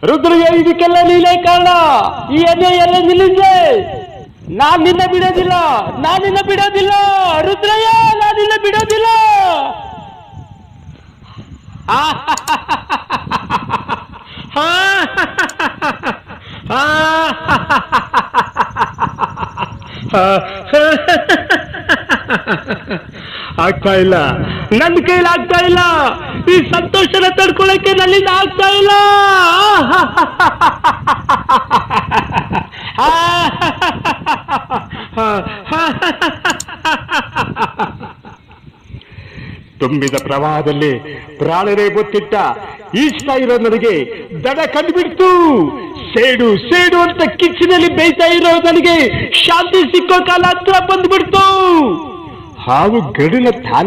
ರುದ್ರಯ್ಯ, ಇದಕ್ಕೆಲ್ಲ ನೀನೇ ಕಾರಣ. ಈ ಎಣ್ಣೆ ಎಲ್ಲ ನಿಲ್ಲಿಂದೆ. ನಾನ್ ನಿನ್ನ ಬಿಡೋದಿಲ್ಲ, ನಾನ್ ನಿನ್ನ ಬಿಡೋದಿಲ್ಲ ರುದ್ರಯ್ಯ, ನಾನ್ ನಿನ್ನ ಬಿಡೋದಿಲ್ಲ. ಆಗ್ತಾ ಇಲ್ಲ, ನನ್ನ ಕೈಲಿ ಆಗ್ತಾ ಇಲ್ಲ. ಈ ಸಂತೋಷನ ತಡ್ಕೊಳ್ಳಕ್ಕೆ ನನ್ನಿಂದ ಆಗ್ತಾ ಇಲ್ಲ. ತುಂಬಿದ ಪ್ರವಾಹದಲ್ಲಿ ಪ್ರಾಣರೇ ಗೊತ್ತಿಟ್ಟ ಈಸ್ತಾ ಇರೋ ನನಗೆ ದಡ ಕಂಡುಬಿಡ್ತು. ಸೇಡು ಸೇಡು ಅಂತ ಕಿಚ್ಚಿನಲ್ಲಿ ಬೇಯ್ತಾ ಇರೋ ನನಗೆ ಶಾಂತಿ ಸಿಕ್ಕೋ ಕಾಲ ಹತ್ರ ಬಂದ್ಬಿಡ್ತು. ಹಾವು ಗಡಿನ ತಾನೇ